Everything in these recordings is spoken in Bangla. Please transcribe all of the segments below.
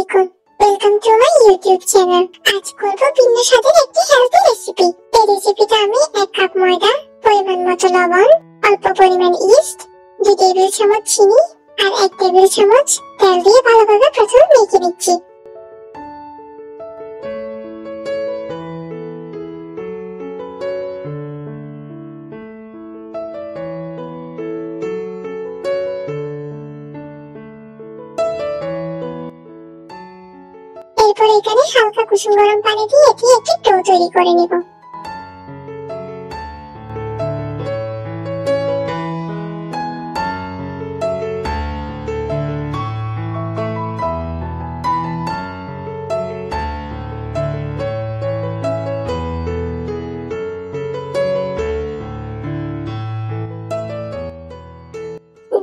আলাইকুম, welcome to my YouTube channel. আজ করব ভিন্ন স্বাদের একটি হেলদি রেসিপি। এই রেসিপিতে আমি 1 কাপ ময়দা, পরিমাণ মতো লবণ, অল্প পরিমাণ ইস্ট, 2 টেবিল চামচ চিনি আর 1 টেবিল চামচ তেল দিয়ে ভালোভাবে প্রথমে মেখে নিচ্ছি। এরপর এখানে হালকা কুসুম গরম পানি দিয়ে এটি একটি ডো তৈরি করে নেব।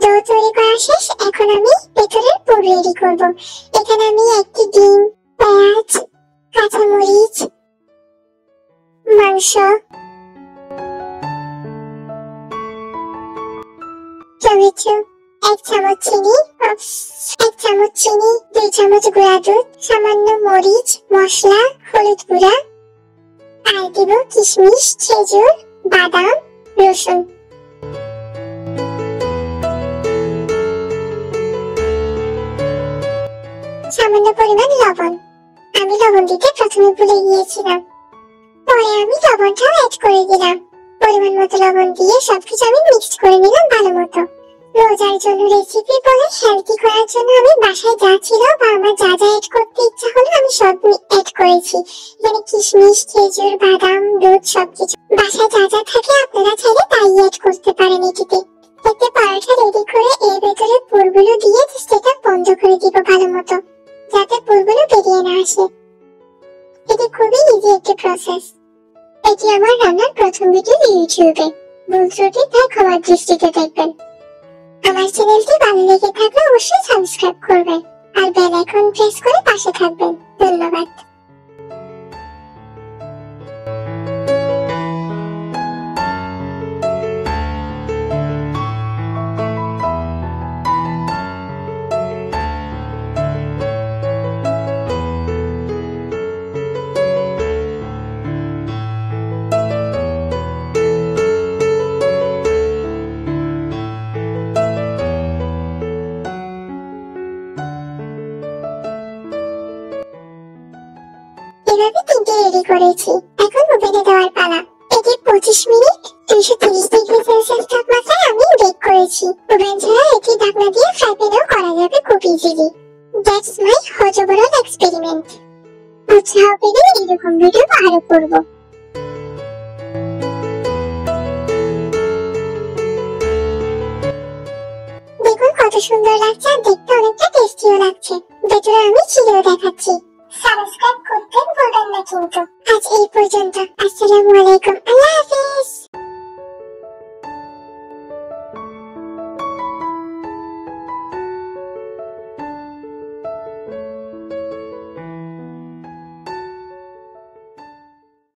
ডো তৈরি করা শেষ। এখন আমি ভেতরের পুর রেডি করব। এখানে আমি একটি ডিম, পেঁয়াজ, কাঁচামরিচ, মাংস, টমেটো, 1 চামচ চিনি, 2 চামচ গুঁড়া দুধ, সামান্য মরিচ, মশলা, হলুদ গুঁড়া, আর দেব কিশমিশ, খেজুর, বাদাম, রসুন। সামান্য পরিমাণ লবণ। আমি লবণ দিতে প্রথমে ভুলে গিয়েছিলাম, পরে আমি লবণটাও অ্যাড করে দিলাম। পরিমাণ মতো লবণ দিয়ে সবকিছু আমি মিক্সড করে নিলাম ভালো মতো। রোজার জন্য রেসিপি বলে হেলদি করার জন্য আমি বাসায় যা ছিল বা আমার যা যা অ্যাড করতে ইচ্ছা হলো আমি সব অ্যাড করেছি। এখানে কিশমিশ, খেজুর, বাদাম, দুধ সবকিছু বাসায় যা যা থাকে আপনারা চাইলে তাই অ্যাড করতে পারেন। এটিতে একটা পরোটা রেডি করে এর ভেতরে পুরগুলো দিয়ে সেটা বন্ধ করে দিব ভালো মতো, যাতে পুরগুলো বেরিয়ে না আসে। এটি খুবই ইজি একটি প্রসেস। এটি আমার রান্নার প্রথম ভিডিও ইউটিউবে। ভুল ত্রুটি তাই ক্ষমার দৃষ্টিতে দেখবেন। আমার চ্যানেলটি ভালো লেগে থাকলে অবশ্যই সাবস্ক্রাইব করবেন আর বেল আইকন প্রেস করে পাশে থাকবেন। ধন্যবাদ। এভাবে 3টে রেডি করেছি। এখন ওভেনে দেওয়ার পালা। এটি 25 মিনিট 230 ডিগ্রি সেলসিয়াস তাপমাত্রায় আমি বেক করেছি। ওভেন ছাড়া এটি ঢাকনা দিয়ে ফ্রাই প্যানেও করা যাবে খুব easily. That's my Hajabarala experiment. উৎসাহ পেলে এরকম ভিডিও আরো করব। দেখুন কত সুন্দর লাগছে।